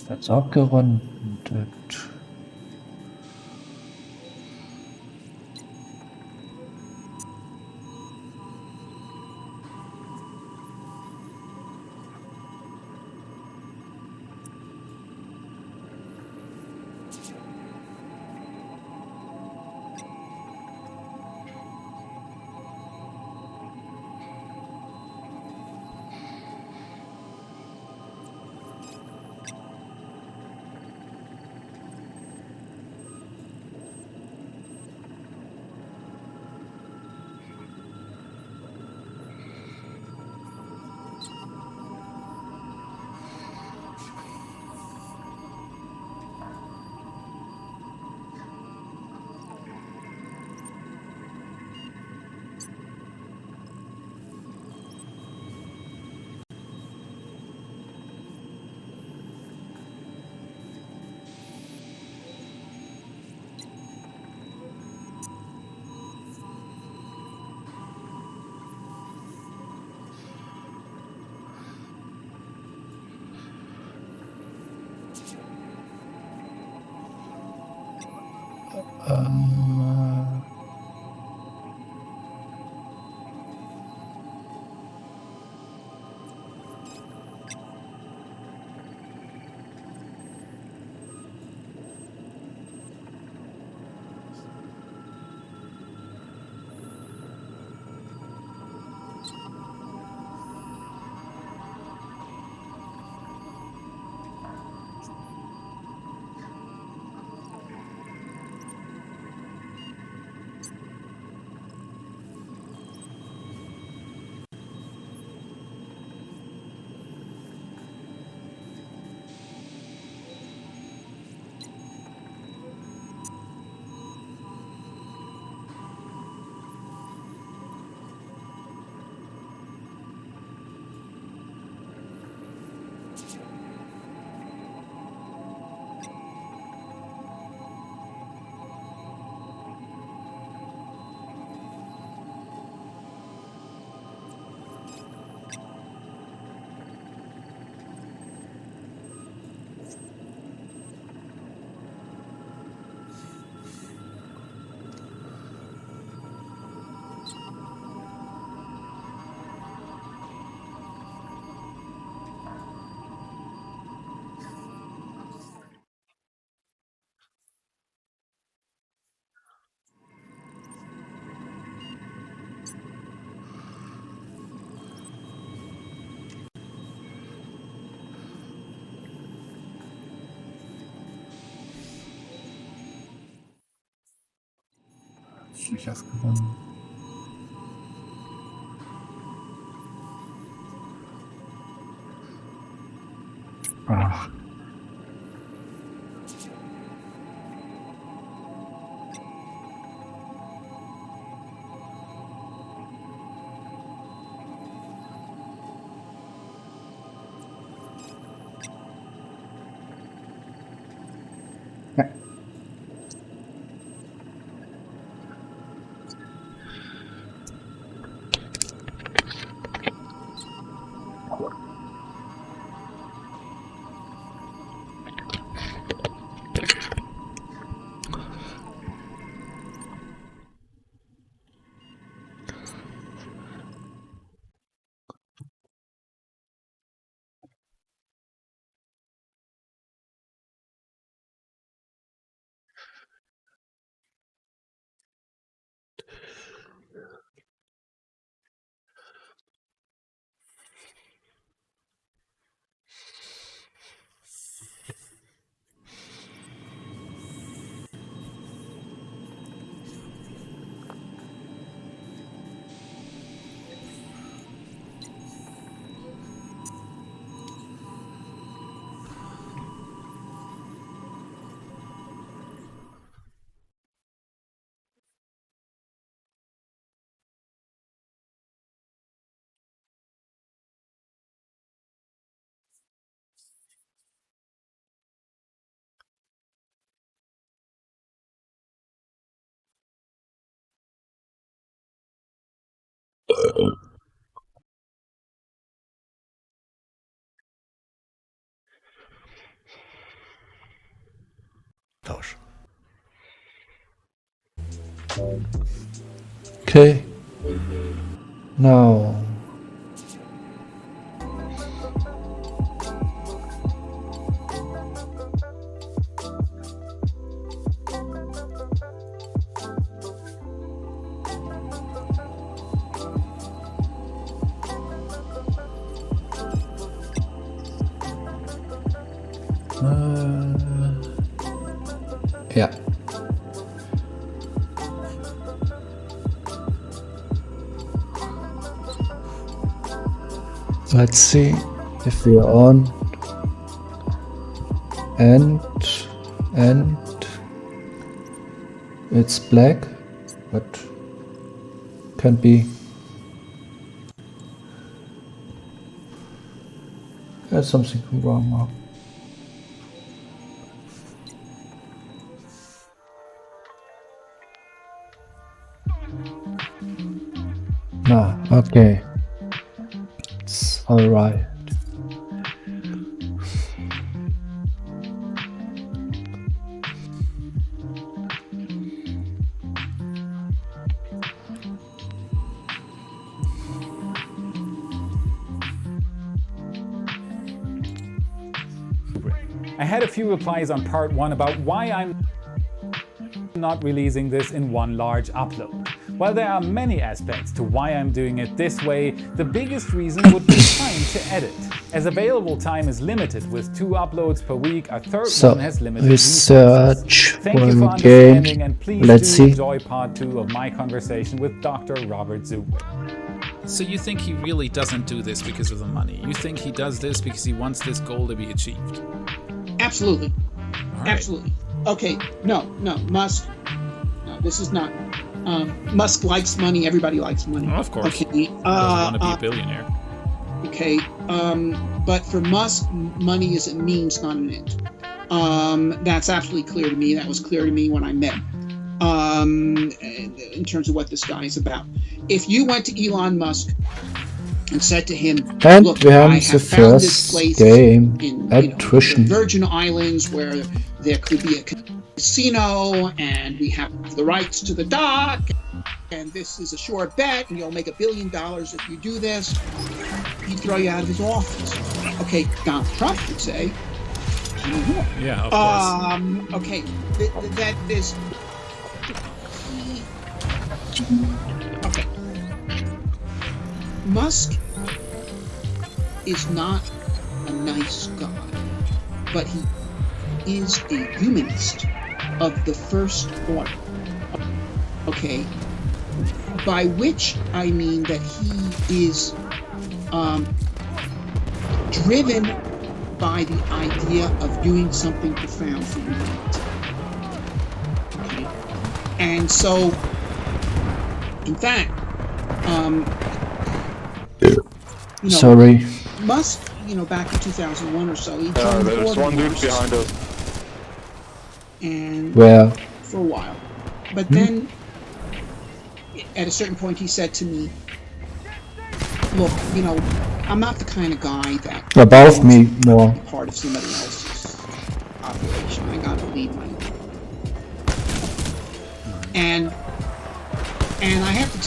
ist jetzt abgerundet. Ich erst gewonnen. Ach. Ja. Okay. Now. Yeah. Let's see if we are on. And it's black, but can be. There's something wrong now. Okay. It's all right. I had a few replies on part 1 about why I'm not releasing this in one large upload. While there are many aspects to why I'm doing it this way, the biggest reason would be time to edit. As available time is limited with 2 uploads per week, a third one has limited research. Thank you for understanding, and please enjoy part 2 of my conversation with Dr. Robert Zowie. So you think he really doesn't do this because of the money? You think he does this because he wants this goal to be achieved? Absolutely. Right. Absolutely. Okay, no, Musk, no, this is not, Musk likes money, everybody likes money. Well, of course. Okay, He doesn't want to be a billionaire. Okay, but for Musk, money is a means, not an end. That's absolutely clear to me. That was clear to me when I met him, in terms of what this guy is about. If you went to Elon Musk and said to him, and look, we have I the have found this first place game in attrition. the Virgin Islands where there could be a casino and we have the rights to the dock and this is a sure bet and you'll make $1 billion if you do this, he'd throw you out of his office. Okay, Donald Trump would say, Yeah, of course. okay, that is... Okay. Musk is not a nice guy, but he is a humanist of the first order. Okay, by which I mean that he is driven by the idea of doing something profound for humanity. Okay, and so, in fact, Sorry. Musk, back in 2001 or so, he joined there's one dude behind us. And Where? for a while. But then, at a certain point, he said to me, look, I'm not the kind of guy that... Above me, more. ...part of somebody else's operation. I gotta lead my own. And I have to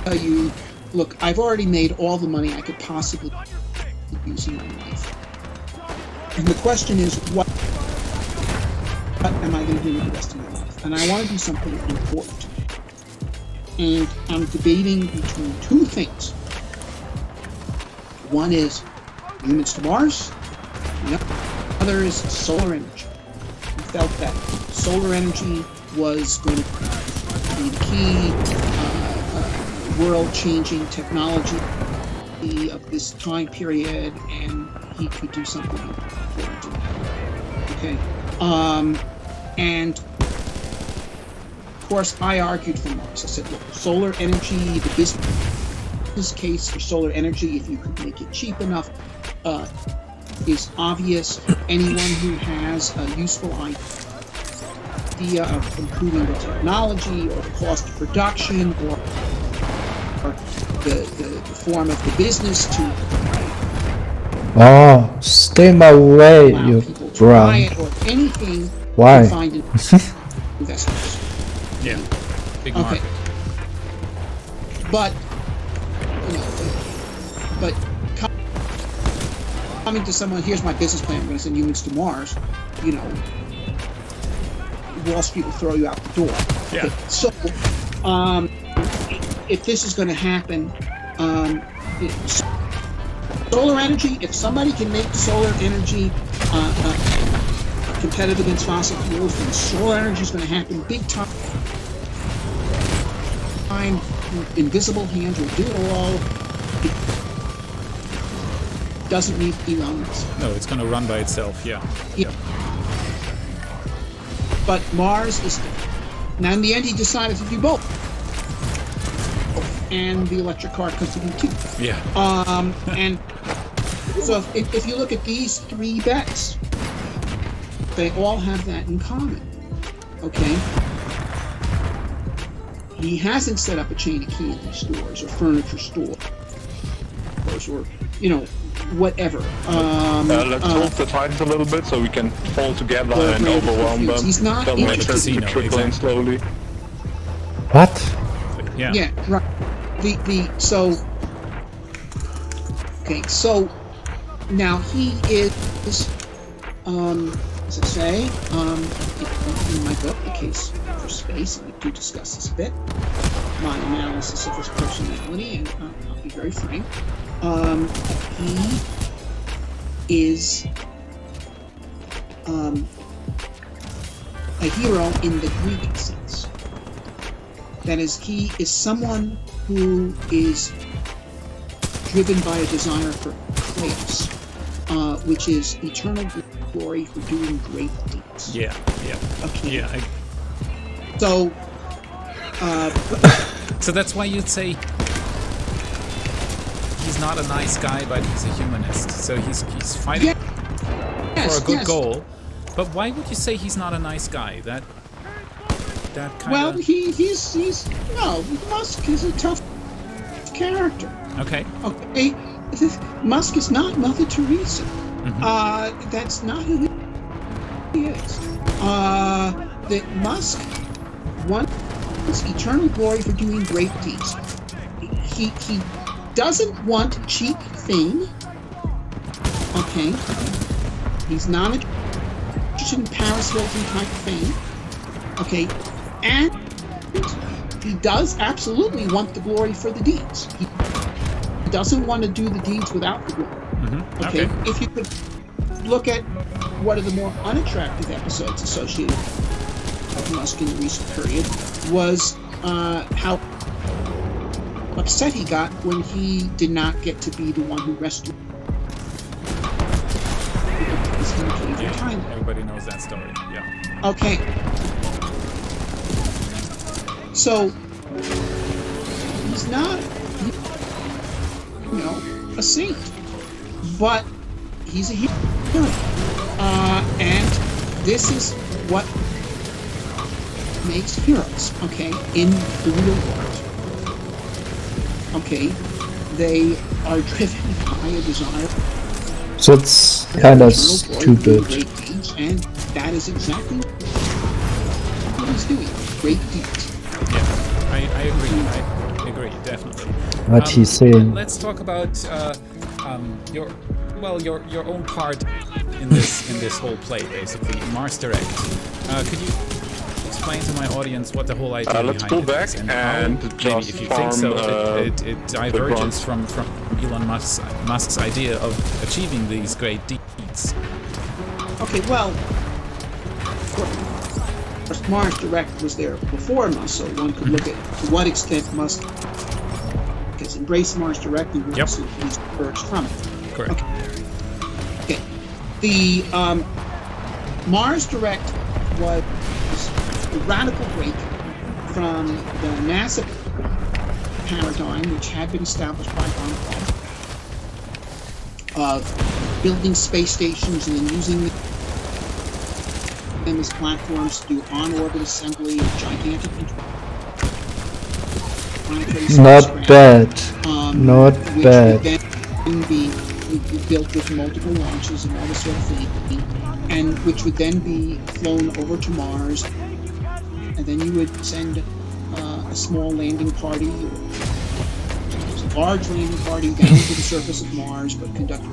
tell you, look, I've already made all the money I could possibly use in my life. And the question is, what am I going to do with the rest of my life? And I want to do something important. And I'm debating between 2 things. One is humans to Mars, and the other is solar energy. We felt that solar energy was going to be the key world-changing technology of this time period, and he could do something important to that. Okay. And of course, I argued for Mars. I said, look, solar energy, the business case for solar energy, if you could make it cheap enough, is obvious. Anyone who has a useful idea of improving the technology or the cost of production or the form of the business to stay my way, you brown. Or anything. Why? Find investors. Yeah, big Okay. market. But, you know, but coming to someone, here's my business plan, I'm going to send humans to Mars, you know, Wall Street will throw you out the door. Yeah. Okay. So, if this is going to happen, solar energy, if somebody can make solar energy competitive against fossil fuels, then solar energy is going to happen big time. Invisible hands will do it all. It doesn't need Elon Musk. No, it's going to run by itself. Yeah. Yeah. But Mars is now. In the end, he decided to do both, and the electric car comes to do too. Yeah. And so if you look at these 3 bets, they all have that in common. Okay. He hasn't set up a chain of candy stores or furniture stores or, you know, whatever. Let's hold the Titans a little bit so we can fall together and overwhelm them. He's not Tell them interested. to trickle in slowly. What? Yeah. Yeah, right. So now he is, as I say, in my book, The Case for Space, and we do discuss this a bit, my analysis of his personality, and I'll be very frank, he is a hero in the Greek sense. That is, he is someone who is driven by a desire for chaos, which is eternal glory for doing great deeds. Yeah. Okay. Yeah. So, So that's why you'd say he's not a nice guy, but he's a humanist. So he's fighting for a good goal. But why would you say he's not a nice guy? That kind well, of... he's no, Musk is a tough character. Okay. Okay, Musk is not Mother Teresa. That's not who he is. That Musk wants eternal glory for doing great deeds. He doesn't want cheap fame. Okay, he's not interested in Paris Hilton type fame. Okay, and he does absolutely want the glory for the deeds. He doesn't want to do the deeds without the glory. Okay, if you could look at one of the more unattractive episodes associated with Musk in the recent period was how upset he got when he did not get to be the one who rescued his cave in Thailand. Everybody knows that story. Yeah. Okay. So he's not, you know, a saint, but he's a hero. And this is what makes heroes, okay, in the real world. Okay, they are driven by a desire. So it's kind of stupid. Great deeds, and that is exactly what he's doing. Great deeds. Yeah, I agree, definitely. What he's saying. Let's talk about your own part in this whole play, basically. Mars Direct. Could you explain to my audience what the whole idea Let's behind pull it back is, and how, just maybe if you think so, it diverges from Elon Musk's idea of achieving these great deeds. Okay, well, of course, Mars Direct was there before Musk, so one could look at to what extent Musk has embraced Mars Direct and he's emerged from it. Correct. Okay. The Mars Direct was a radical break from the NASA paradigm, which had been established by Von Braun, of building space stations and then using them as platforms to do on-orbit assembly of gigantic planetary Not bad. Not which bad. would then be built with multiple launches and all this sort of thing, and which would then be flown over to Mars and then you would send a small landing party, or a large landing party down to the surface of Mars, but conduct a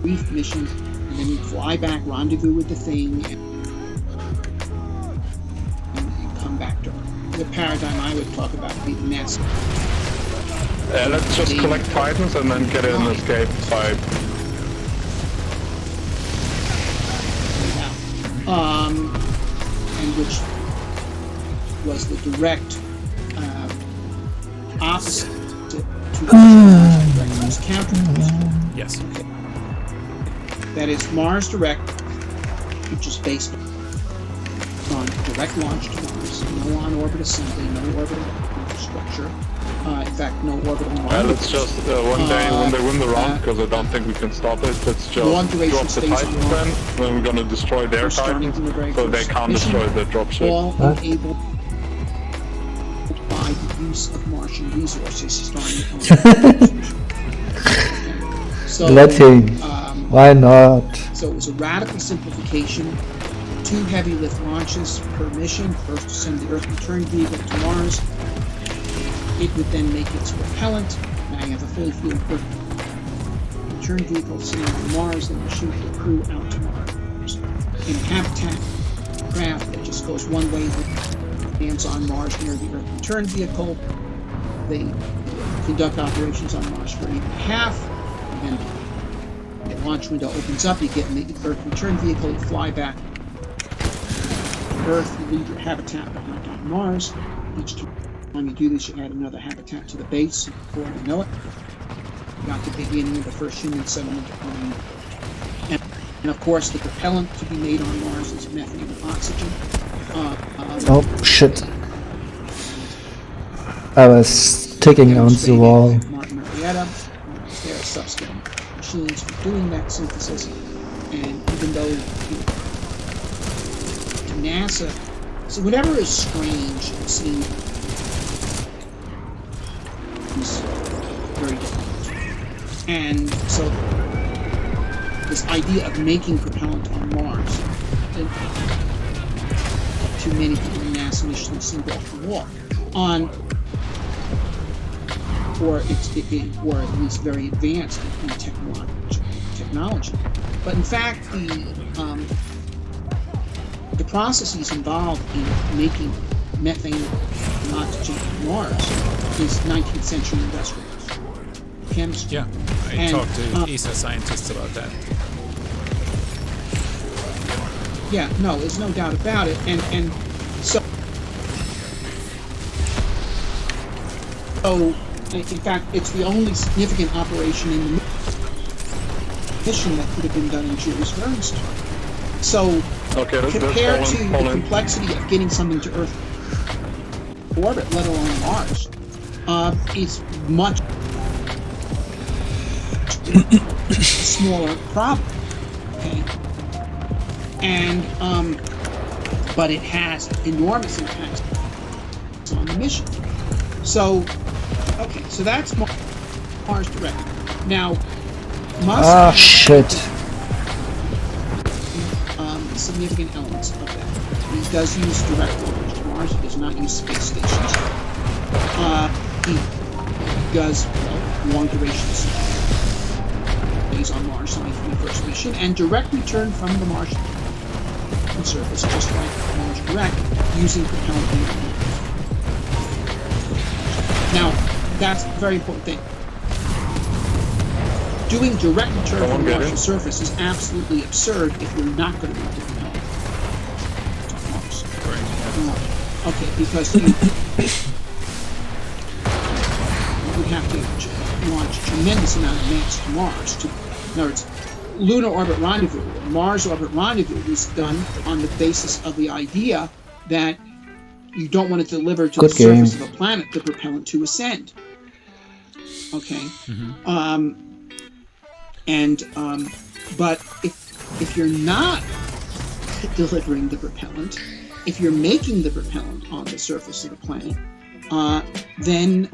brief mission, and then you'd fly back, rendezvous with the thing, and come back to Earth. The paradigm I would talk about would be the NASA. Let's just collect Titans and then get an escape pipe. And which was the direct opposite to the Mars Direct counter. Yes. Okay. That is Mars Direct, which is based on direct launch to Mars, no on-orbit assembly, no orbital infrastructure. In fact, no orbital launch. Let's just one day when they win the round, because I don't think we can stop it. Let's just drop the Titans then we're gonna destroy their Titans, so they can't destroy the dropship. All enabled by the use of Martian resources, starting on so, Let him. Why not? So it was a radical simplification. 2 heavy lift launches per mission. First to send the Earth return vehicle to Mars. It would then make its propellant. Now you have a fully fueled Earth return vehicle sitting on Mars, then you shoot the crew out to Mars. In a habitat craft that just goes one way, lands on Mars near the Earth return vehicle. They conduct operations on Mars for a year and a half, and then the launch window opens up, you get in the Earth return vehicle, you fly back to Earth, you leave your habitat behind on Mars. Each time you do this, you add another habitat to the base. Before you know it, you got the beginning of the first human settlement on Earth. And of course, the propellant to be made on Mars is methane and oxygen. Oh shit. I was taking on the wall. Martin Marietta, there are subscale machines for doing that synthesis, and even though to NASA, so whatever is strange seems very difficult. And so this idea of making propellant on Mars, to many people in NASA missions seemed off the wall. Or at least very advanced in technology. But in fact, the processes involved in making methane and oxygen on Mars is 19th century industrial chemistry. Yeah, I talked to ESA scientists about that. Yeah, no, there's no doubt about it, and so in fact, it's the only significant operation in the mission that could have been done in Jules Verne's time. So, compared to the complexity of getting something to Earth orbit, let alone Mars, it's much smaller problem. Okay, and but it has enormous impact on the mission. So. Okay, so that's Mars Direct. Now, Musk shit. significant elements of that. He does use direct launch to Mars. He does not use space stations. He does long duration stays on Mars on the first mission, and direct return from the Martian surface, just like Mars Direct, using propellant. Now, that's a very important thing. Doing direct return from the Martian surface is absolutely absurd if you're not going to move the propellant to Mars. Okay, because you would have to launch a tremendous amount of mass to Mars. In other words, lunar orbit rendezvous, Mars orbit rendezvous was done on the basis of the idea that you don't want to deliver to the surface of a planet the propellant to ascend. Okay. But if you're not delivering the propellant, if you're making the propellant on the surface of the planet, then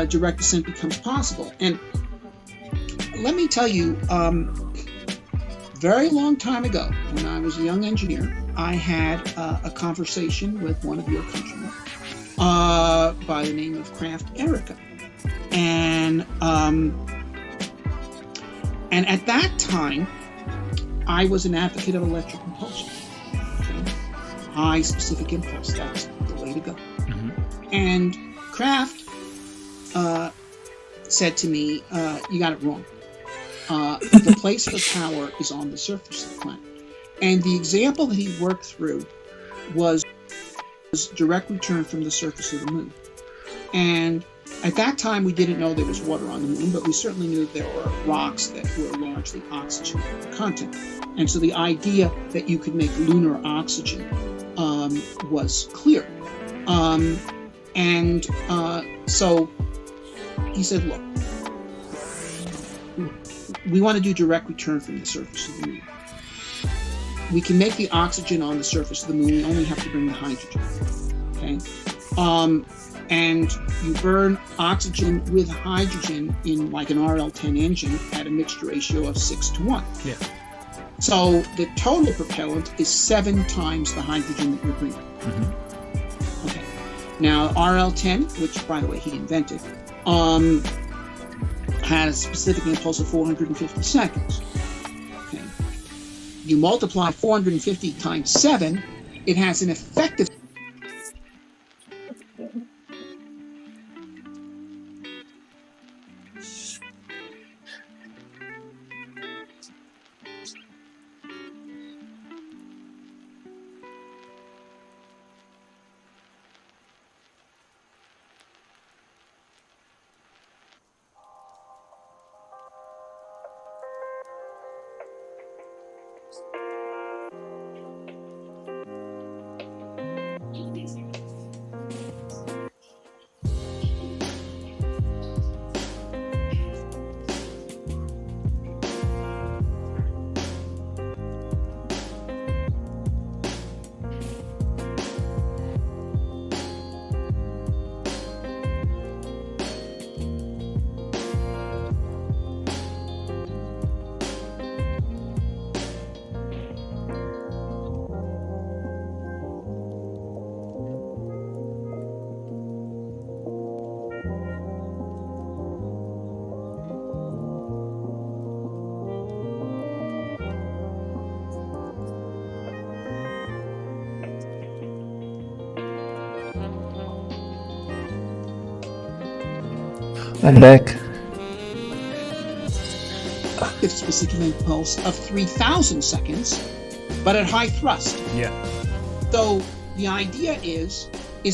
direct ascent becomes possible. And let me tell you, very long time ago, when I was a young engineer, I had a conversation with one of your countrymen by the name of Craft Erica, and at that time, I was an advocate of electric impulsion. Okay? High specific impulse, that's the way to go. Mm-hmm. And Kraft said to me, you got it wrong. The place for power is on the surface of the planet. And the example that he worked through was direct return from the surface of the moon. And at that time, we didn't know there was water on the moon, but we certainly knew there were rocks that were largely oxygen content. And so the idea that you could make lunar oxygen was clear. So he said, look, we want to do direct return from the surface of the moon. We can make the oxygen on the surface of the moon. We only have to bring the hydrogen. Okay? And you burn oxygen with hydrogen in like an RL10 engine at a mixture ratio of 6:1. Yeah. So the total propellant is 7 times the hydrogen that you're bringing. Mm-hmm. Okay. Now RL10, which by the way he invented, had a specific impulse of 450 seconds. Okay. You multiply 450 times 7, it has an effective I'm back. specific impulse of 3,000 seconds, but at high thrust. Yeah. So the idea is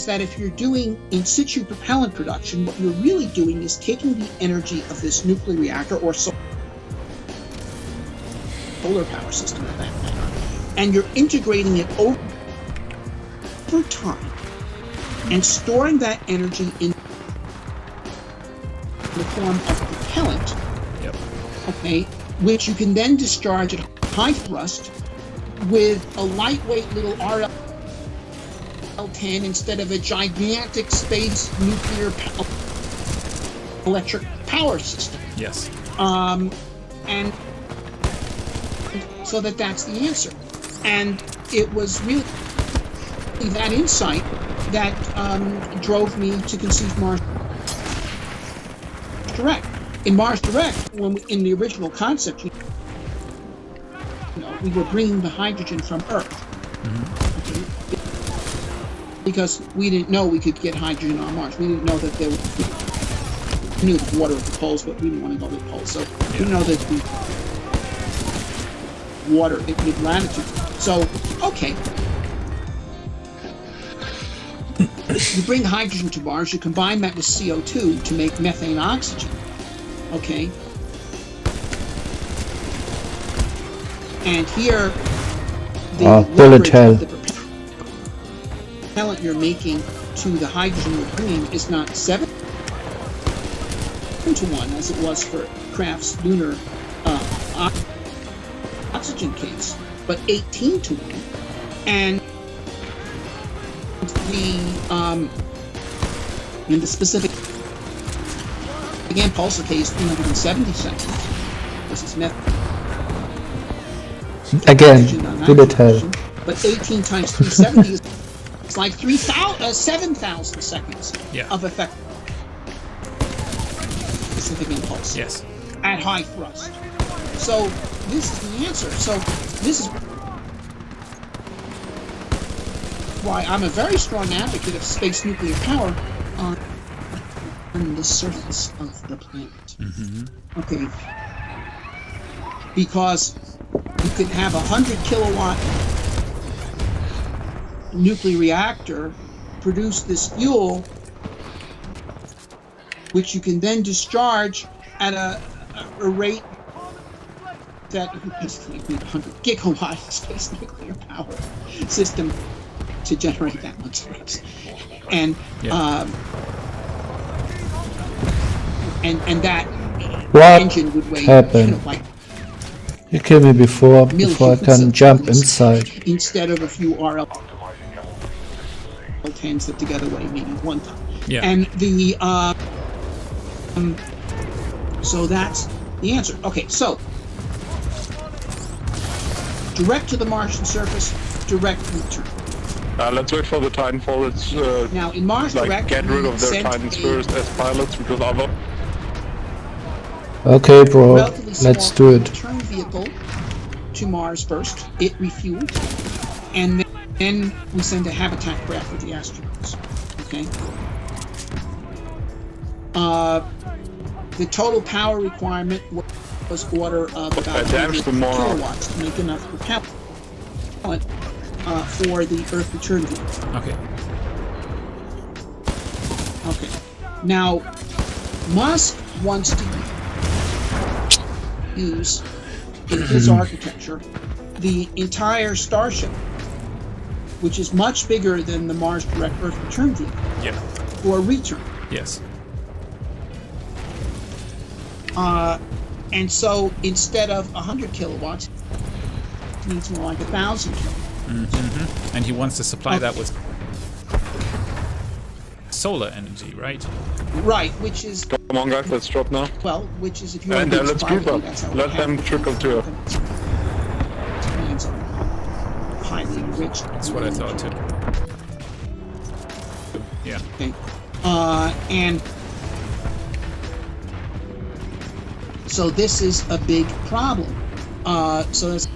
that if you're doing in situ propellant production, what you're really doing is taking the energy of this nuclear reactor or solar power system of that matter, and you're integrating it over time and storing that energy in the form of propellant, Yep. okay, which you can then discharge at high thrust with a lightweight little RL10 instead of a gigantic space nuclear electric power system. Yes. And so that's the answer. And it was really that insight that drove me to conceive Mars Direct. In Mars Direct, in the original concept, we were bringing the hydrogen from Earth. Mm-hmm. Okay? Because we didn't know we could get hydrogen on Mars. We didn't know that there was... We knew the water at the poles, but we didn't want to go to the poles. So we didn't know that the water at mid-latitude. So, okay. You bring hydrogen to Mars, you combine that with CO2 to make methane oxygen. Okay. And here, the bullet hell. the propellant you're making to the hydrogen you're bringing is not 7-to-1 as it was for Kraft's lunar oxygen case, but 18-to-1. And in the specific impulse case, 370 seconds. This is method. Again, bullet hell. but 18 times 370 is it's like 7,000 seconds of effect. Specific impulse. Yes. At high thrust. So this is the answer. So this is why I'm a very strong advocate of space nuclear power on the surface of the planet. Okay. Because you could have a 100 kilowatt nuclear reactor produce this fuel, which you can then discharge at a rate that basically you need 100 gigawatt space nuclear power system to generate that much thrust. And and that What engine would weigh happened? like You killed me before I can jump inside. instead of a few RL-10s that together weigh maybe 1 ton. Yeah. And the so that's the answer. Okay, so direct to the Martian surface, direct return. Let's wait for the Titanfall. It's Now in Mars like direct, get rid of their sent Titans a first as pilots, because other. Okay, bro, relatively let's small do it. return vehicle to Mars first. It refueled, and then we send a habitat craft with the astronauts. Okay. The total power requirement was order of about 100 kilowatts to make enough propellant for the Earth return vehicle. Okay. Okay. Now, Musk wants to use in his architecture the entire Starship, which is much bigger than the Mars Direct Earth return vehicle, for return. Yes. And so instead of 100 kilowatts, it needs more like 1,000 kilowatts. And he wants to supply that with solar energy, right? Right, which is... Come on, guys, let's drop now. Well, which is if you And want to let's group up. Let them trickle to it. Highly enriched. That's what I thought too. Yeah. Okay. And so this is a big problem. So it's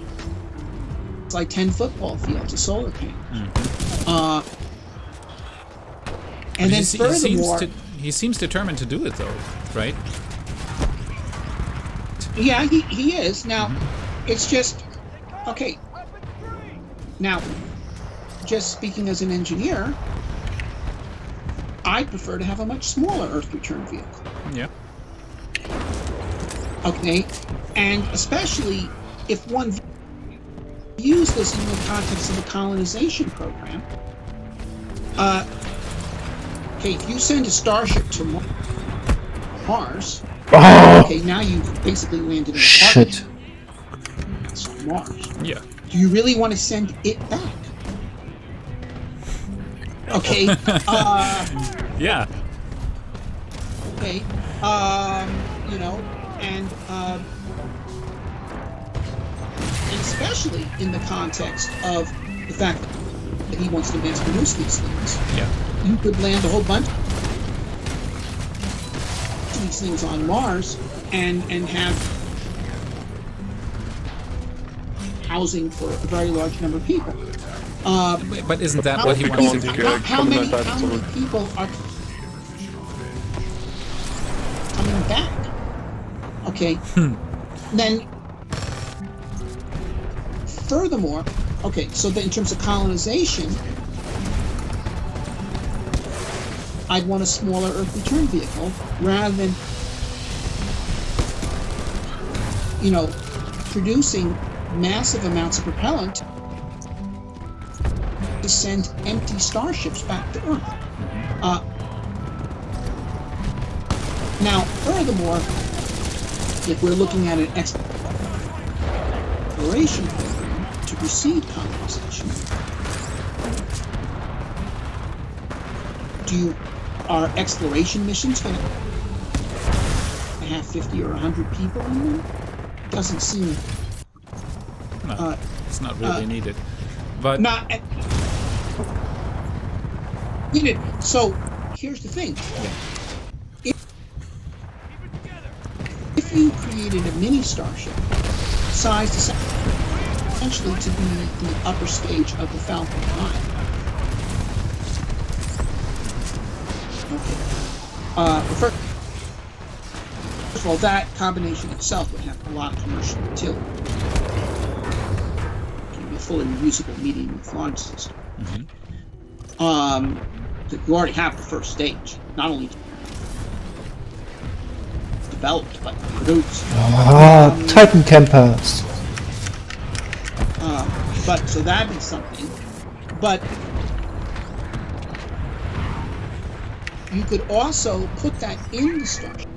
like 10 football fields, a solar panel. And then furthermore... He seems determined to do it though, right? Yeah, he is. Now, it's just... Okay. Now, just speaking as an engineer, I prefer to have a much smaller Earth return vehicle. Yeah. Okay, and especially if one views this in the context of a colonization program. Okay, if you send a starship to Mars, okay, now you've basically landed in Shit. on Mars. Yeah. Do you really want to send it back? Okay. Yeah. Okay. You know, and especially in the context of the fact that he wants to mass produce these things. Yeah. You could land a whole bunch of these things on Mars and have housing for a very large number of people. But isn't that what he wants to do? How many people are coming back? Okay. Then, furthermore, okay, so in terms of colonization, I'd want a smaller Earth return vehicle rather than, you know, producing massive amounts of propellant to send empty starships back to Earth. Now, furthermore, if we're looking at an exploration program to precede colonization, are exploration missions going to have 50 or 100 people in them? Doesn't seem... No, it's not really needed. But not. So here's the thing. If you created a mini starship sized essentially to be the upper stage of the Falcon 9. Okay. First of all, that combination itself would have a lot of commercial utility. It can be a fully reusable medium with launch system. You already have the first stage, not only developed but produced. Titan campers. But so that'd be something. But you could also put that in the starship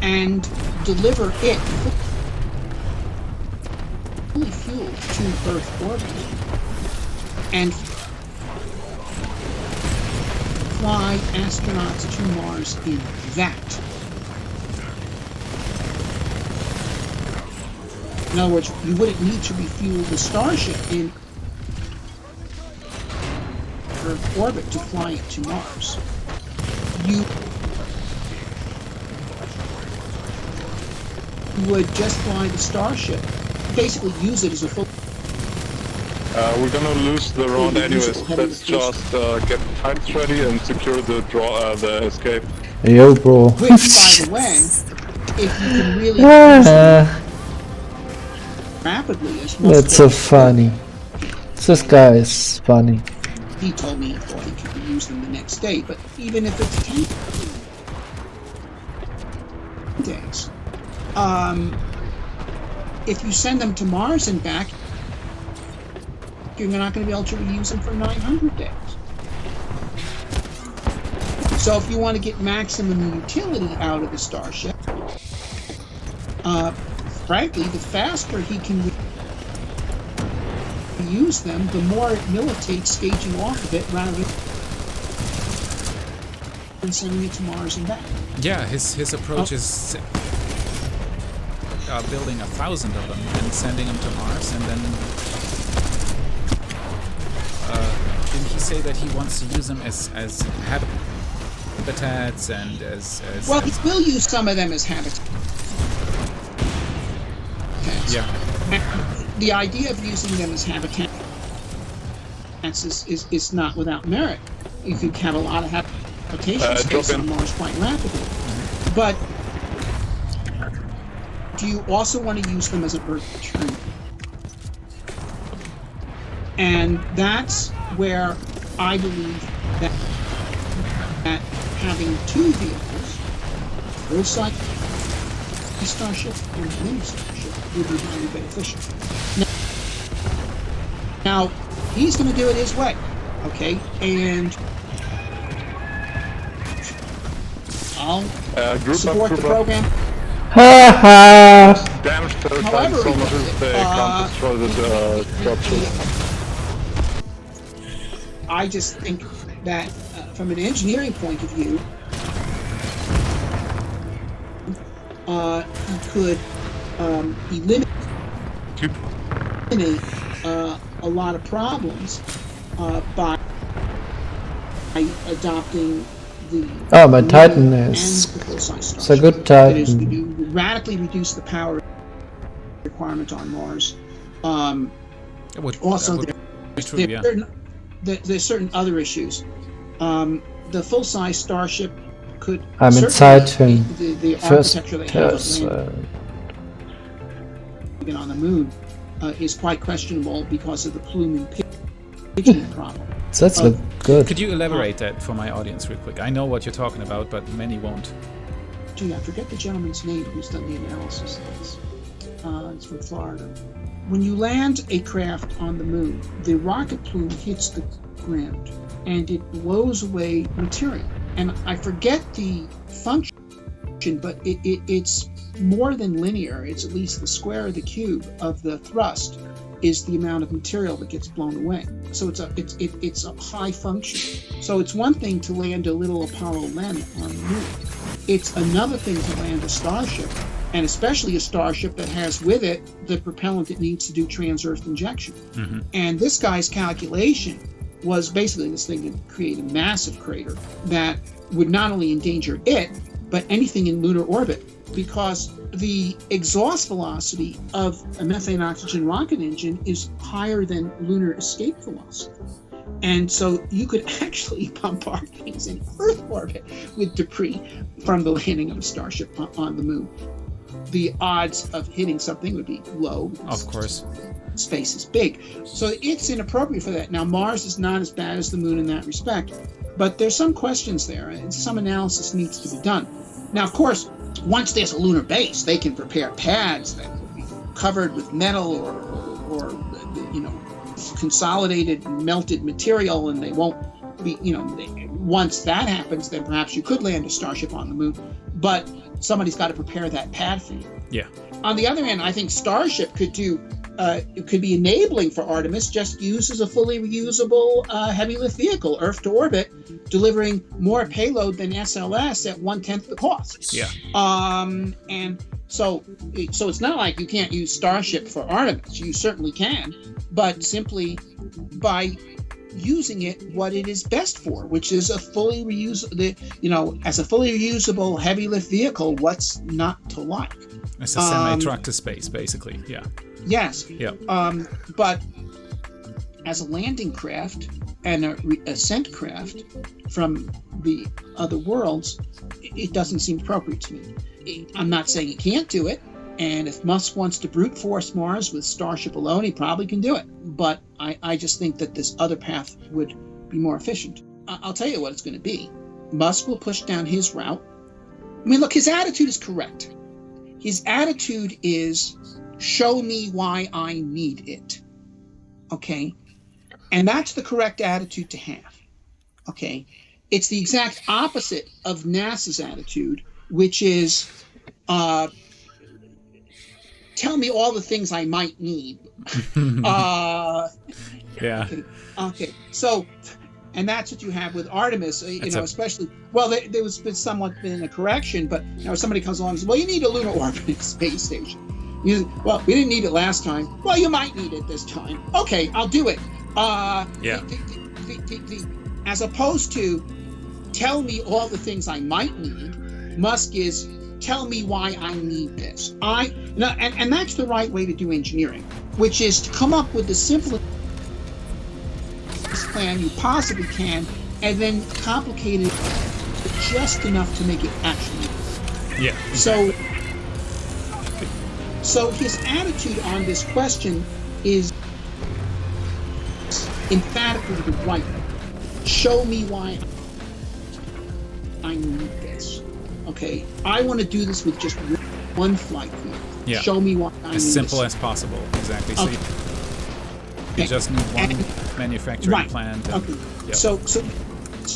and deliver it fully fueled to Earth orbit and fly astronauts to Mars in that. In other words, you wouldn't need to refuel the Starship in Earth orbit to fly it to Mars. You would just fly the Starship, basically use it as a full... we're gonna lose the round anyways. Let's just get the tanks ready and secure the escape. Yo, bro. Which, by the way, if you can really rapidly as most That's so funny. This guy is funny. He told me he thought he could use them the next day, but even if it's 10 days, if you send them to Mars and back, you're not going to be able to reuse them for 900 days. So if you want to get maximum utility out of the Starship, frankly, the faster he can use them, the more it militates staging off of it rather than sending it to Mars and back. yeah, his approach is building 1,000 of them and sending them to Mars, and then didn't he say that he wants to use them as habitats and as well, he will use some of them as habitats. yeah. The idea of using them as habitats is not without merit. You could have a lot of habitation space on Mars quite rapidly. But do you also want to use them as an Earth return? And that's where I believe that having two vehicles, full-size Starship and mini Starship, would be highly beneficial. Now, he's going to do it his way, okay? And I'll support the program. Damage to the tanks so much as they can't destroy the dropships. I just think that from an engineering point of view, he could eliminate a lot of problems by adopting the my Titan is it's a good Titan. It is to radically reduce the power requirement on Mars. Also, there's certain other issues. The full-size Starship could. I'm inside him. The First architecture they have on the moon is quite questionable because of the plume and pitching problem. That's look good. Could you elaborate that for my audience real quick? I know what you're talking about, but many won't. Gee, I forget the gentleman's name who's done the analysis of this. It's from Florida. When you land a craft on the moon, the rocket plume hits the ground and it blows away material. And I forget the function, but it's more than linear. It's at least the square of the cube of the thrust is the amount of material that gets blown away. So it's a high function. So it's one thing to land a little Apollo LEM on the moon. It's another thing to land a Starship and especially a starship that has with it the propellant it needs to do trans-Earth injection. And this guy's calculation was basically this thing would create a massive crater that would not only endanger it, but anything in lunar orbit, because the exhaust velocity of a methane oxygen rocket engine is higher than lunar escape velocity. And so you could actually bombard things in Earth orbit with debris from the landing of a starship on the moon. The odds of hitting something would be low. Of course. Space is big. So it's inappropriate for that. Now, Mars is not as bad as the moon in that respect, but there's some questions there, and some analysis needs to be done. Now, of course, once there's a lunar base, they can prepare pads that will be covered with metal or consolidated melted material, and they won't be, once that happens, then perhaps you could land a starship on the moon, but somebody's got to prepare that pad for you. Yeah. On the other hand, I think Starship could be enabling for Artemis, just used as a fully reusable heavy lift vehicle, Earth to orbit, delivering more payload than SLS at 1/10 the cost. Yeah. And so it's not like you can't use Starship for Artemis. You certainly can, but simply by using it what it is best for, which is a fully as a fully reusable heavy lift vehicle. What's not to like? It's a semi-truck to space, basically. Yeah. Yes. Yeah. But as a landing craft and a ascent craft from the other worlds, it doesn't seem appropriate to me. I'm not saying he can't do it, and if Musk wants to brute force Mars with Starship alone, he probably can do it. But I just think that this other path would be more efficient. I'll tell you what it's going to be. Musk will push down his route. I mean, look, his attitude is correct. His attitude is, show me why I need it. Okay? And that's the correct attitude to have. Okay? It's the exact opposite of NASA's attitude, which is, tell me all the things I might need. Yeah. Okay. So, and that's what you have with Artemis, especially, well, there was somewhat been a correction, but somebody comes along and says, well, you need a lunar orbiting space station. Well, we didn't need it last time. Well, you might need it this time. Okay, I'll do it. Yeah. As opposed to, tell me all the things I might need, Musk is, tell me why I need this. And that's the right way to do engineering, which is to come up with the simplest plan you possibly can, and then complicate it just enough to make it actually work. Yeah. So his attitude on this question is emphatically the right one. Show me why I need this. Okay, I want to do this with just one flight field. Yeah. Show me why I need as simple this. as possible. Exactly. So Okay. you just need one manufacturing plant. Okay. Yep. So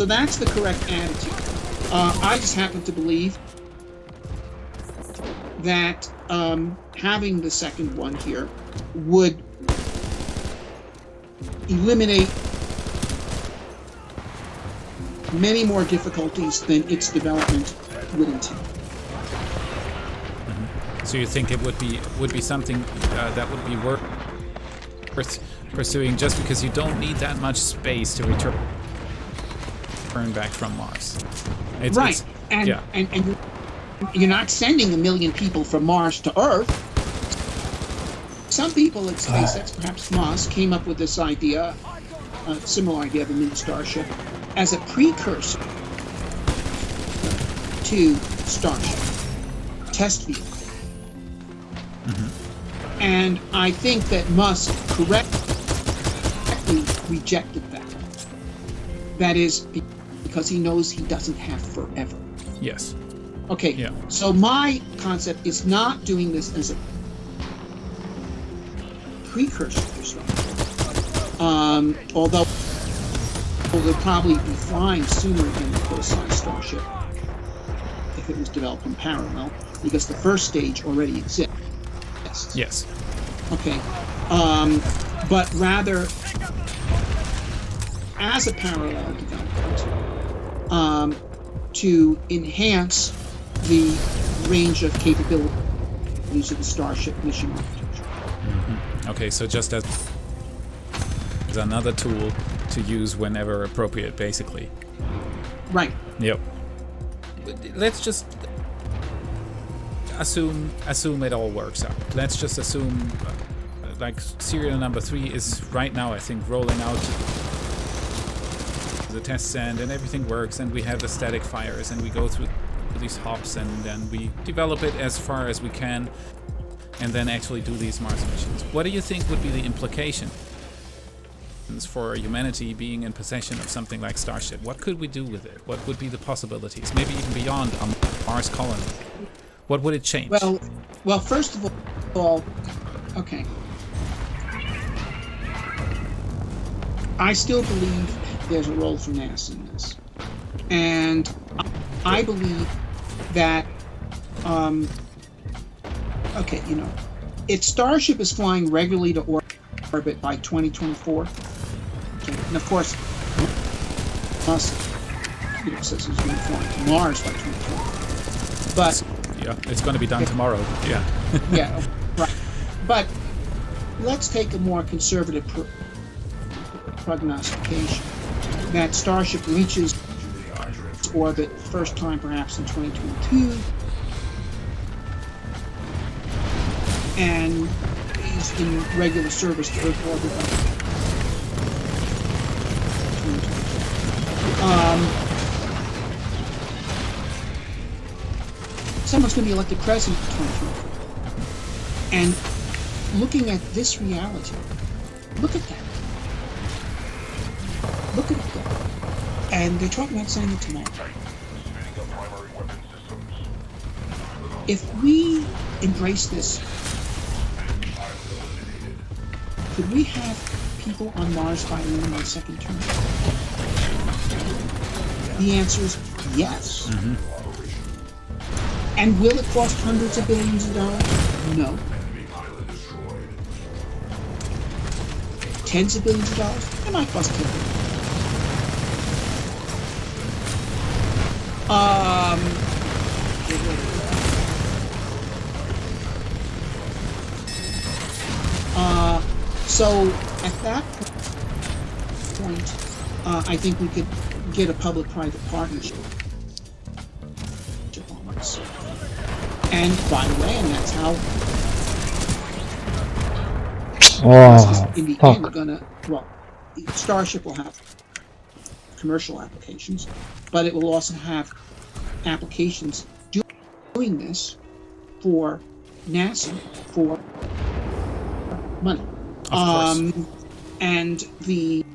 that's the correct attitude. I just happen to believe that having the second one here would eliminate many more difficulties than its development would entail. So you think it would be something that would be worth pursuing, just because you don't need that much space to return back from Mars? Right. And you're not sending 1 million people from Mars to Earth. Some people at SpaceX, perhaps Musk, came up with this idea, a similar idea of a new starship, as a precursor to Starship, test vehicle. And I think that Musk correctly rejected that. That is because he knows he doesn't have forever. Yes. Okay, Yeah. So my concept is not doing this as a precursor for Starship. Although they'll probably be flying sooner than the full-size Starship if it was developed in parallel, because the first stage already exists. Yes. Okay. But rather as a parallel development to enhance the range of capability use of the Starship mission architecture. Okay, so just as another tool to use whenever appropriate, basically. Right. Yep. Let's just assume it all works out. Let's just assume like serial number 3 is right now, I think, rolling out the test stand and everything works, and we have the static fires and we go through these hops and then we develop it as far as we can and then actually do these Mars missions. What do you think would be the implication for humanity being in possession of something like Starship? What could we do with it? What would be the possibilities? Maybe even beyond a Mars colony. What would it change? Well, first of all, okay. I still believe there's a role for NASA in this. And I believe that, okay, you know, if Starship is flying regularly to orbit by 2024, okay, and of course, Musk, you know, says he's going to fly to Mars by 2024. But yeah, it's going to be done tomorrow. Yeah. Yeah, right. But let's take a more conservative prognostication that Starship reaches orbit first time perhaps in 2022 and is in regular service to Earth orbit by 2022. Someone's going to be elected president in 2024. And looking at this reality, look at that. Look at it go. And they're talking about sending it tomorrow. If we embrace this, could we have people on Mars by the end of my second term? The answer is yes. Mm-hmm. And will it cost hundreds of billions of dollars? No. Tens of billions of dollars? It might cost $10 billion. So at that point, I think we could get a public-private partnership on this. And by the way, and that's how in the end we're gonna, well, Starship will have commercial applications, but it will also have applications doing this for NASA for money. And the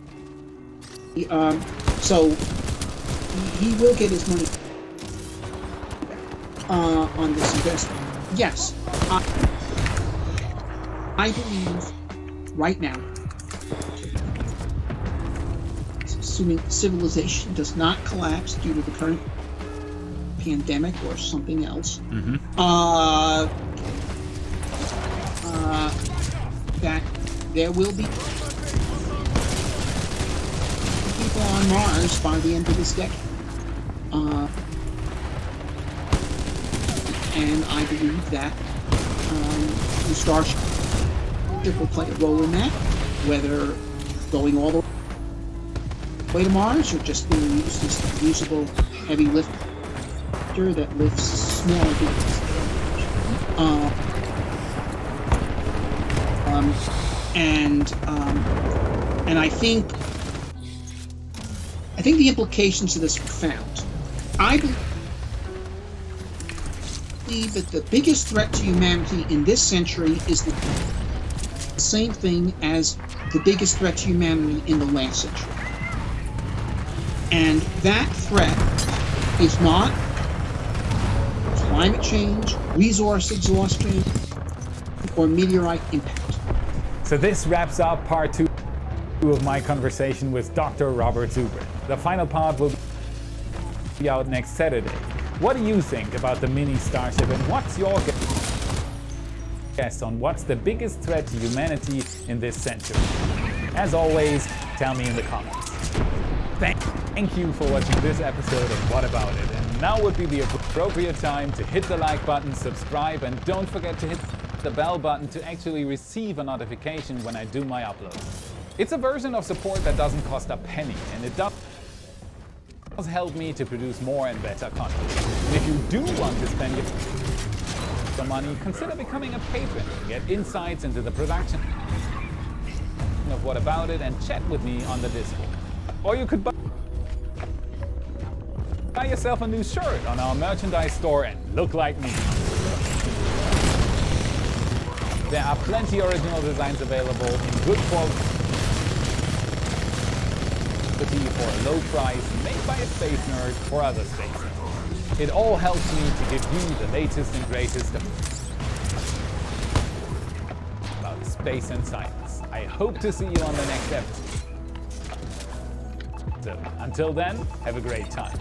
so he will get his money on this investment. Yes, I believe right now, assuming civilization does not collapse due to the current pandemic or something else, that there will be people on Mars by the end of this decade. And I believe that the Starship will play a role in that, whether going all the way to Mars or just being used as a usable heavy lifter that lifts smaller vehicles. And I think the implications of this are profound. I believe that the biggest threat to humanity in this century is the same thing as the biggest threat to humanity in the last century. And that threat is not climate change, resource exhaustion, or meteorite impact. So this wraps up part 2 of my conversation with Dr. Robert Zubrin. The final part will be out next Saturday. What do you think about the mini Starship, and what's your guess on what's the biggest threat to humanity in this century? As always, tell me in the comments. Thank you for watching this episode of What About It, and now would be the appropriate time to hit the like button, subscribe, and don't forget to hit the bell button to actually receive a notification when I do my uploads. It's a version of support that doesn't cost a penny, and it does help me to produce more and better content. And if you do want to spend your money, consider becoming a patron to get insights into the production of What About It and chat with me on the Discord. Or you could buy yourself a new shirt on our merchandise store and look like me. There are plenty original designs available in good quality for a low price, made by a space nerd for other space nerds. It all helps me to give you the latest and greatest about space and science. I hope to see you on the next episode. So, until then, have a great time.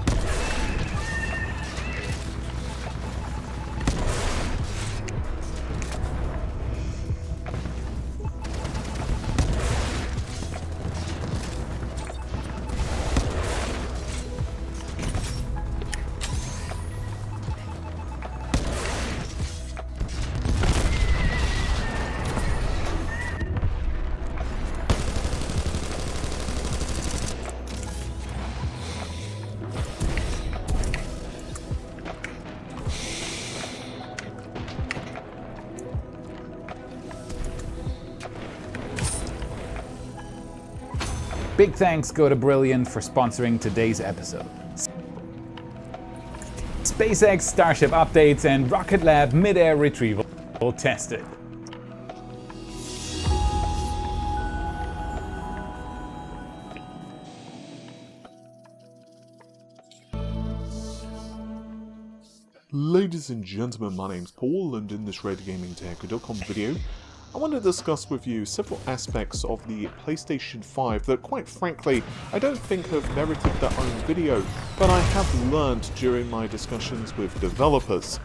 Big thanks go to Brilliant for sponsoring today's episode. SpaceX Starship updates and Rocket Lab mid-air retrieval tested. Ladies and gentlemen, my name's Paul, and in this RedGamingTech.com video, I want to discuss with you several aspects of the PlayStation 5 that, quite frankly, I don't think have merited their own video, but I have learned during my discussions with developers.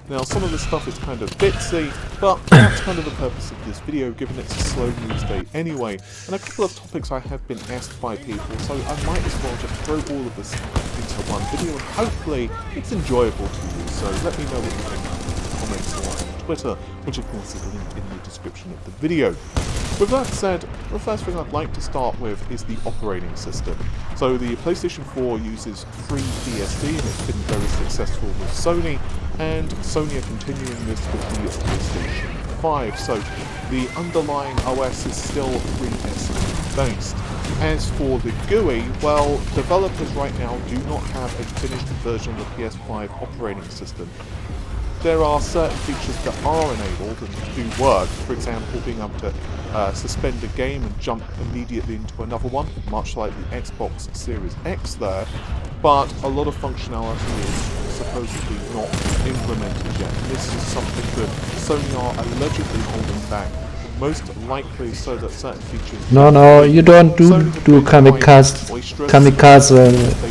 Now, some of this stuff is kind of bitsy, but that's kind of the purpose of this video, given it's a slow news day anyway, and a couple of topics I have been asked by people, so I might as well just throw all of this into one video, and hopefully it's enjoyable to you, so let me know what you think in the comments or on Twitter, which of course is linked in the description of the video. With that said, the first thing I'd like to start with is the operating system. So the PlayStation 4 uses FreeBSD, and it's been very successful with Sony, and Sony are continuing this with the PlayStation 5. So the underlying OS is still FreeBSD based. As for the GUI, well, developers right now do not have a finished version of the PS5 operating system. There are certain features that are enabled and do work, for example being able to suspend a game and jump immediately into another one, much like the Xbox Series X there, but a lot of functionality is supposedly not implemented yet. This is something that Sony are allegedly holding back, most likely so that certain features... No, you don't do kamikaze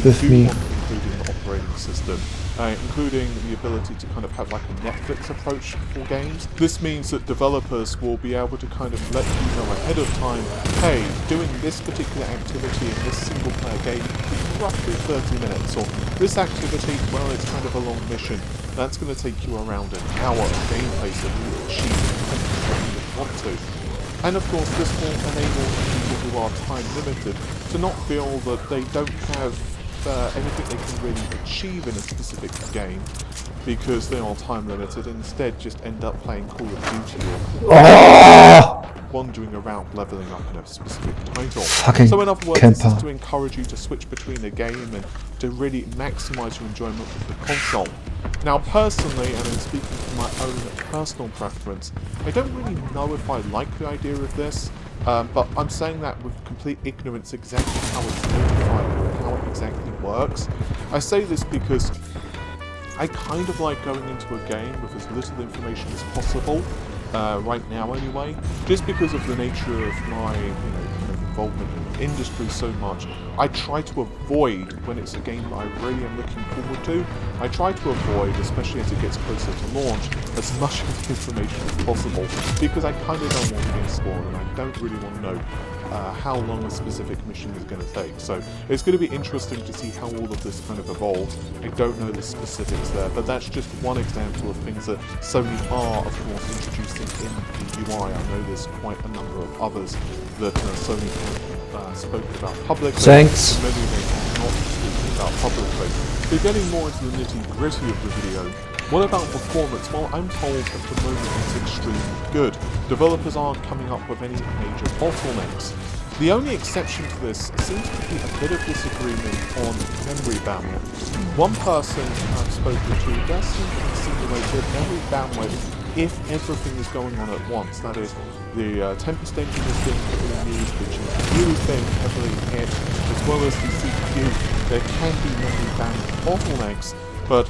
with me. Including the operating system. Including the ability to kind of have like a Netflix approach for games. This means that developers will be able to kind of let you know ahead of time, hey, doing this particular activity in this single player game is roughly 30 minutes, or this activity, well, it's kind of a long mission, that's going to take you around an hour of gameplay so you achieve what you want to. And of course this will enable people who are time limited to not feel that they don't have anything they can really achieve in a specific game because they are time limited, and instead just end up playing Call of Duty or wandering around leveling up in a specific title. So in other words, this is to encourage you to switch between a game and to really maximise your enjoyment of the console. Now personally, and I'm speaking from my own personal preference, I don't really know if I like the idea of this, but I'm saying that with complete ignorance exactly how it's notified and how it exactly works. I say this because I kind of like going into a game with as little information as possible, right now anyway, just because of the nature of my kind of involvement in the industry so much. I try to avoid, when it's a game that I really am looking forward to, I try to avoid, especially as it gets closer to launch, as much of the information as possible, because I kind of don't want to get spoiled, and I don't really want to know how long a specific mission is going to take. So it's going to be interesting to see how all of this kind of evolves. I don't know the specifics there, but that's just one example of things that Sony are, of course, introducing in the UI. I know there's quite a number of others that Sony have spoken about publicly. Thanks. Many of them have not spoken about publicly. But getting more into the nitty-gritty of the video, what about performance? Well, I'm told at the moment it's extremely good. Developers aren't coming up with any major bottlenecks. The only exception to this seems to be a bit of disagreement on memory bandwidth. One person I've spoken to does seem to insinuate that memory bandwidth, if everything is going on at once, that is, the Tempest engine is being heavily used, the GPU is being heavily hit, as well as the CPU, there can be memory bandwidth bottlenecks. But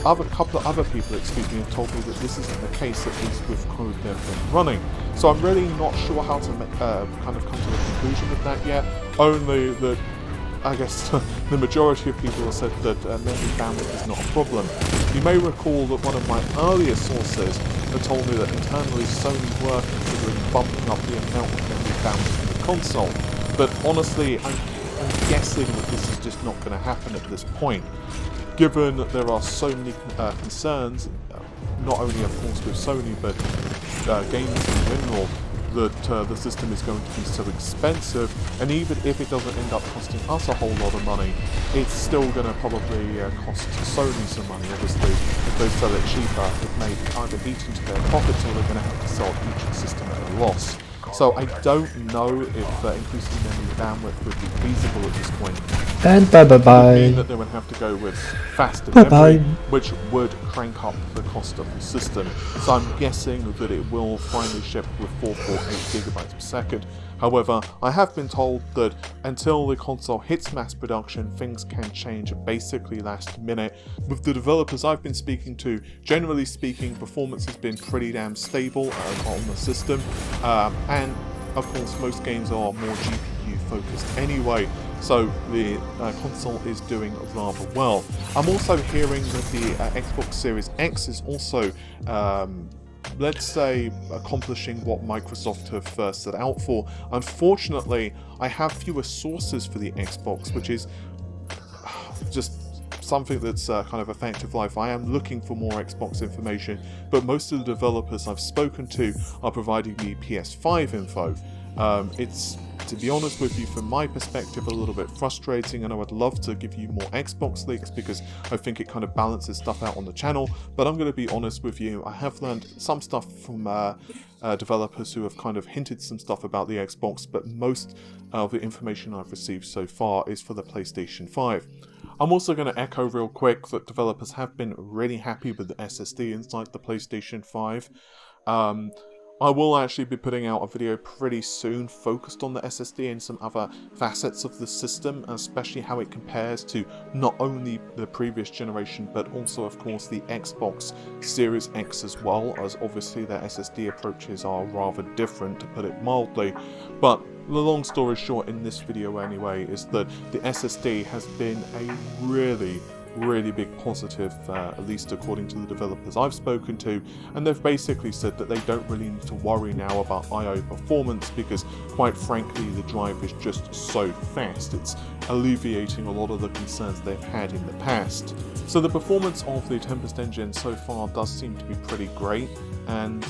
a couple of other people, have told me that this isn't the case, at least with code they've been running. So I'm really not sure how to kind of come to the conclusion of that yet. Only that, I guess, the majority of people have said that memory bandwidth is not a problem. You may recall that one of my earlier sources had told me that internally Sony were considering bumping up the amount of memory bandwidth in the console. But honestly, I'm guessing that this is just not going to happen at this point, given that there are so many concerns, not only of course with Sony, but gamers in general, that the system is going to be so expensive, and even if it doesn't end up costing us a whole lot of money, it's still going to probably cost Sony some money. Obviously, if they sell it cheaper, it may either eat into their profits, or they're going to have to sell each system at a loss. So I don't know if increasing memory bandwidth would be feasible at this point. And bye bye bye. It would mean that they would have to go with faster memory, which would crank up the cost of the system. So I'm guessing that it will finally ship with 448 gigabytes per second. However, I have been told that until the console hits mass production, things can change basically last minute. With the developers I've been speaking to, generally speaking, performance has been pretty damn stable on the system, and of course most games are more GPU focused anyway, so the console is doing rather well. I'm also hearing that the Xbox Series X is also let's say, accomplishing what Microsoft have set out for. Unfortunately, I have fewer sources for the Xbox, which is just something that's kind of a fact of life. I am looking for more Xbox information, but most of the developers I've spoken to are providing me PS5 info. It's, to be honest with you, from my perspective, a little bit frustrating, and I would love to give you more Xbox leaks because I think it kind of balances stuff out on the channel. But I'm going to be honest with you, I have learned some stuff from developers who have kind of hinted some stuff about the Xbox, but most of the information I've received so far is for the PlayStation 5. I'm also going to echo real quick that developers have been really happy with the SSD inside the PlayStation 5. I will actually be putting out a video pretty soon focused on the SSD and some other facets of the system, especially how it compares to not only the previous generation, but also, of course, the Xbox Series X as well, as obviously their SSD approaches are rather different, to put it mildly. But the long story short in this video anyway is that the SSD has been a really big positive, at least according to the developers I've spoken to, and they've basically said that they don't really need to worry now about I/O performance because, quite frankly, the drive is just so fast. It's alleviating a lot of the concerns they've had in the past. So the performance of the Tempest engine so far does seem to be pretty great, and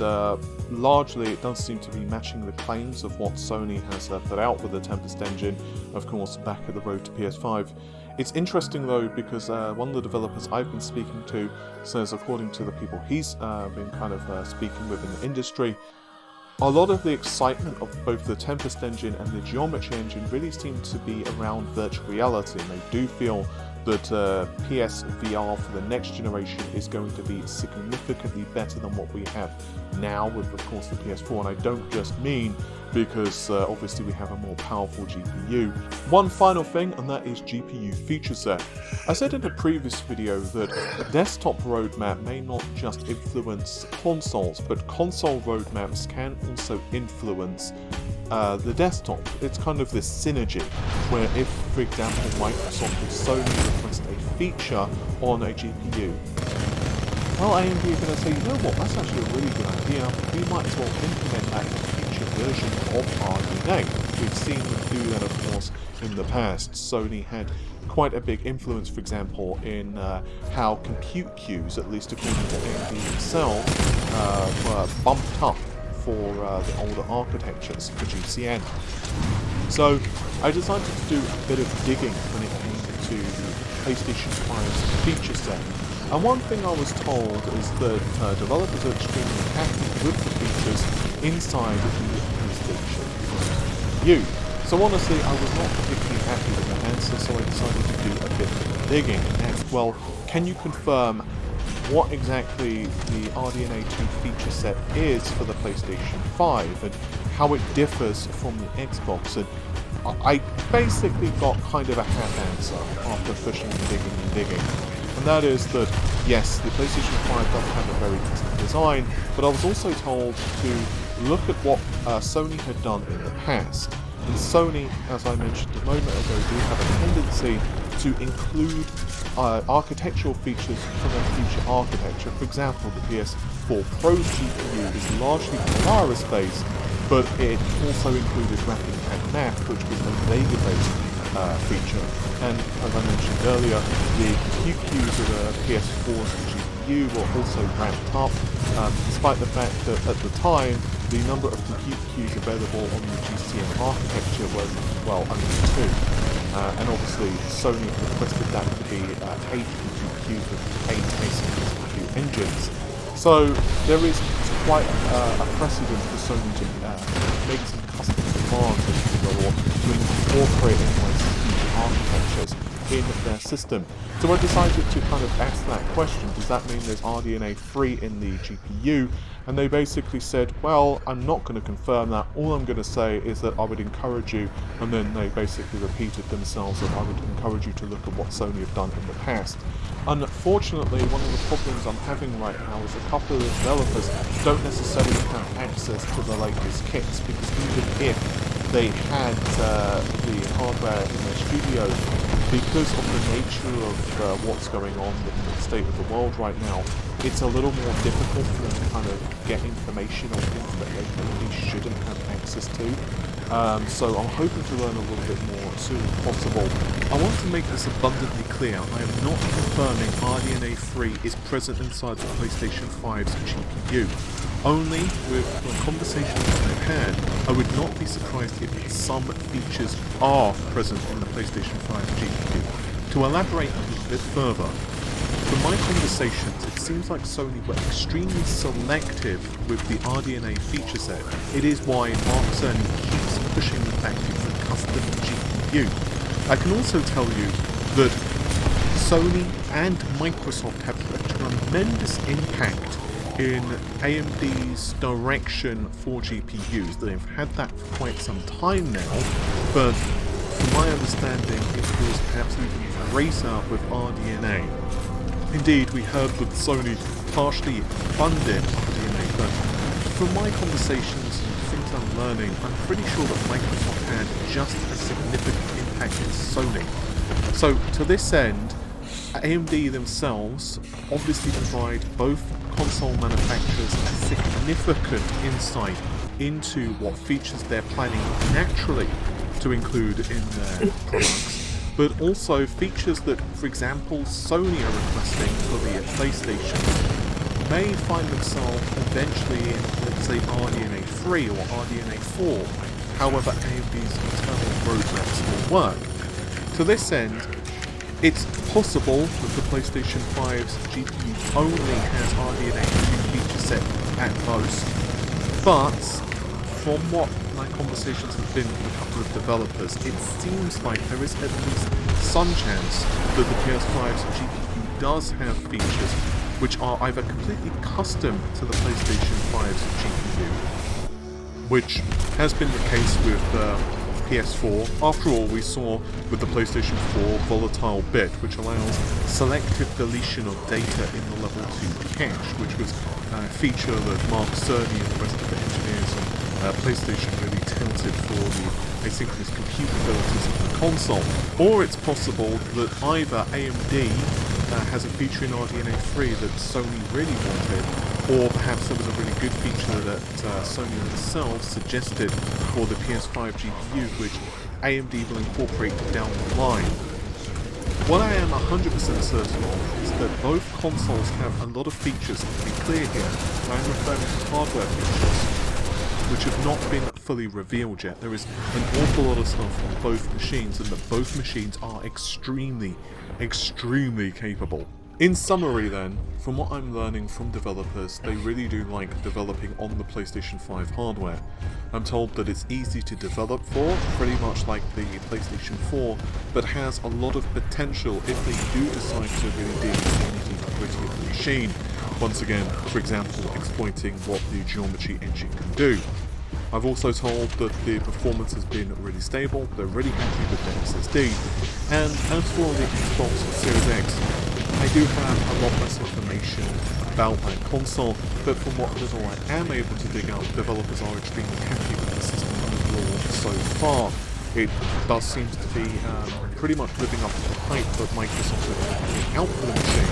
largely it does seem to be matching the claims of what Sony has put out with the Tempest engine, of course, back at the road to PS5. It's interesting though because one of the developers I've been speaking to says, according to the people he's been kind of speaking with in the industry, a lot of the excitement of both the Tempest engine and the Geometry engine really seem to be around virtual reality, and they do feel that PSVR for the next generation is going to be significantly better than what we have now with, of course, the PS4, and I don't just mean because obviously we have a more powerful GPU. One final thing, and that is GPU feature set. I said in a previous video that a desktop roadmap may not just influence consoles, but console roadmaps can also influence the desktop. It's kind of this synergy where if, for example, Microsoft and Sony request a feature on a GPU, well, AMD are going to say, you know what, that's actually a really good idea. We might as well implement that in future versions of RDNA. We've seen them do that, of course, in the past. Sony had quite a big influence, for example, in how compute queues, at least according to AMD themselves, were bumped up for the older architectures, the GCN. So I decided to do a bit of digging when it came to the PlayStation 5's feature set. And one thing I was told is that developers are extremely happy with the features inside the PlayStation 5 GPU. So honestly, I was not particularly happy with the answer, so I decided to do a bit of digging and ask, well, can you confirm what exactly the RDNA 2 feature set is for the PlayStation 5 and how it differs from the Xbox? And I basically got kind of a half answer after pushing and digging. And that is that, yes, the PlayStation 5 does have a very custom design, but I was also told to look at what Sony had done in the past. And Sony, as I mentioned a moment ago, do have a tendency to include architectural features from a future architecture. For example, the PS4 Pro's GPU is largely Aorus-based, but it also included Rapid and Math, which was a Vega-based feature. And as I mentioned earlier, the QQs of the PS4's GPU were also ramped up, despite the fact that at the time, the number of compute queues available on the GCN architecture was, well, under 2. And obviously, Sony requested that to be 8 compute queues with 8 Acer X27 engines. So there is quite a precedent for Sony to make some custom demands or to incorporate future architectures in their system. So I decided to kind of ask that question, does that mean there's RDNA 3 in the GPU? And they basically said, well, I'm not going to confirm that, all I'm going to say is that I would encourage you, and then they basically repeated themselves that I would encourage you to look at what Sony have done in the past. Unfortunately, one of the problems I'm having right now is a couple of developers don't necessarily have access to the latest kits, because even if they had the hardware in their studio, because of the nature of what's going on in the state of the world right now, it's a little more difficult for them to kind of get information on things that they maybe shouldn't have access to. So I'm hoping to learn a little bit more as soon as possible. I want to make this abundantly clear, I am not confirming RDNA 3 is present inside the PlayStation 5's GPU. Only with the conversations I've had, I would not be surprised if some features are present in the PlayStation 5 GPU. To elaborate a little bit further, from my conversations, it seems like Sony were extremely selective with the RDNA feature set. It is why Mark Cerny keeps pushing the fact it's a custom GPU. I can also tell you that Sony and Microsoft have a tremendous impact in AMD's direction for GPUs. They've had that for quite some time now, but from my understanding, it was perhaps even greater with RDNA. Indeed, we heard that Sony partially funded RDNA, but from my conversations and things I'm learning, I'm pretty sure that Microsoft had just as significant impact as Sony. So, to this end, AMD themselves obviously provide both console manufacturers a significant insight into what features they're planning naturally to include in their products, but also features that, for example, Sony are requesting for the PlayStation may find themselves eventually in, let's say, RDNA 3 or RDNA 4, however AMD's internal roadmaps will work. To this end, it's possible that the PlayStation 5's GPU only has RDNA 2 feature set at most, but from what my conversations have been with a couple of developers, it seems like there is at least some chance that the PS5's GPU does have features which are either completely custom to the PlayStation 5's GPU, which has been the case with PS4. After all, we saw with the PlayStation 4 volatile bit, which allows selective deletion of data in the level 2 cache, which was a feature that Mark Cerny and the rest of the engineers PlayStation really tilted for the asynchronous compute abilities of the console. Or it's possible that either AMD has a feature in RDNA 3 that Sony really wanted, or perhaps there was a really good feature that Sony themselves suggested for the PS5 GPU, which AMD will incorporate down the line. What I am 100% certain of is that both consoles have a lot of features, to be clear here, I am referring to hardware features, which have not been fully revealed yet. There is an awful lot of stuff on both machines, and that both machines are extremely capable. In summary then, from what I'm learning from developers, they really do like developing on the PlayStation 5 hardware. I'm told that it's easy to develop for, pretty much like the PlayStation 4, but has a lot of potential if they do decide to really dig into the nitty-gritty of the machine. Once again, for example, exploiting what the Geometry engine can do. I've also told that the performance has been really stable, they're really happy with the SSD, and as for the Xbox Series X, I do have a lot less information about that console, but from what little I am able to dig out, developers are extremely happy with the system overall so far. It does seem to be pretty much living up to the hype that Microsoft are putting out for the machine.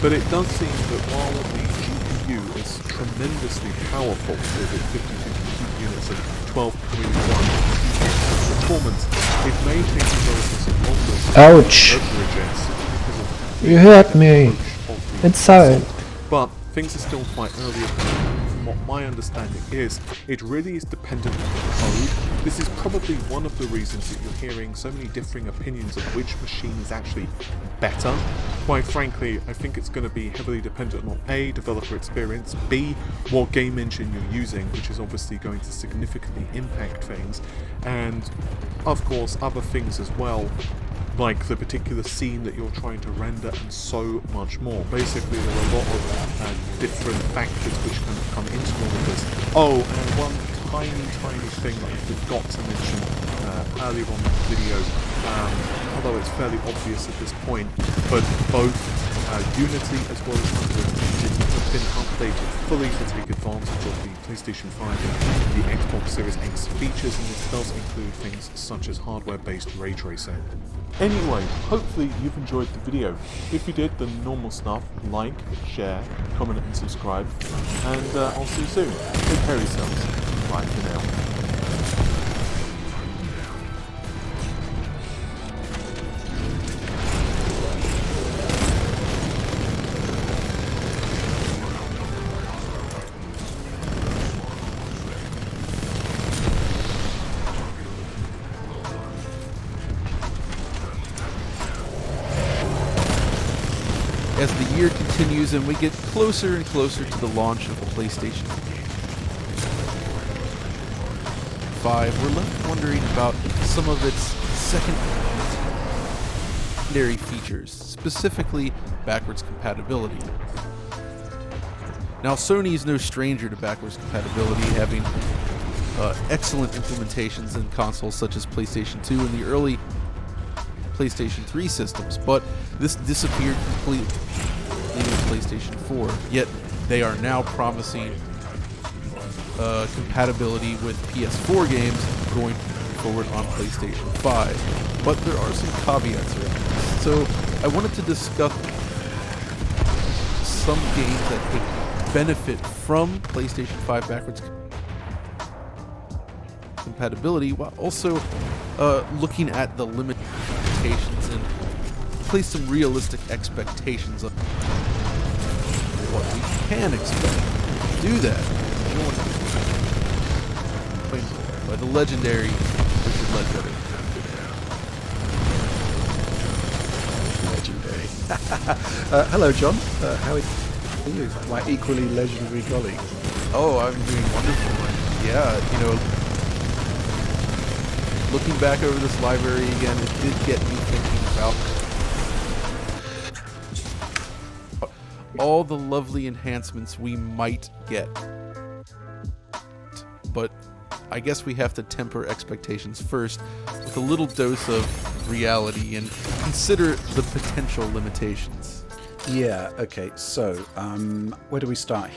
But it does seem that while the GPU is tremendously powerful, with its 52 units and 12.1 performance, it may take developers longer to Ouch! leverage it. You hurt me inside. But things are still quite early. From what my understanding is, it really is dependent on the code. This is probably one of the reasons that you're hearing so many differing opinions of which machine is actually better. Quite frankly, I think it's going to be heavily dependent on A, developer experience, B, what game engine you're using, which is obviously going to significantly impact things, and of course other things as well, like the particular scene that you're trying to render and so much more. Basically, there are a lot of different factors which can come into all of this. Oh, and one tiny thing that I forgot to mention earlier on in the video, although it's fairly obvious at this point, but both Unity as well as Unity have been updated fully to take advantage of the PlayStation 5 and the Xbox Series X features, and this does include things such as hardware-based ray tracing. Anyway, hopefully you've enjoyed the video. If you did, the normal stuff, like, share, comment and subscribe, and I'll see you soon. Take care of yourselves. Bye for now. As the year continues and we get closer and closer to the launch of the PlayStation 5, we're left wondering about some of its secondary features, specifically backwards compatibility. Now, Sony is no stranger to backwards compatibility, having excellent implementations in consoles such as PlayStation 2 and the early PlayStation 3 systems, but this disappeared completely with PlayStation 4, yet they are now promising compatibility with PS4 games going forward on PlayStation 5. But there are some caveats around this. So I wanted to discuss some games that could benefit from PlayStation 5 backwards compatibility, while also looking at the limitations and place some realistic expectations of what we can expect. To do that, by the legendary Richard Ledbetter. Legendary. Hello, John. How are you? My equally legendary colleague. Oh, I'm doing wonderful. Yeah, you know, looking back over this library again, it did get me thinking about all the lovely enhancements we might get. But I guess we have to temper expectations first with a little dose of reality and consider the potential limitations. Yeah, okay, so where do we start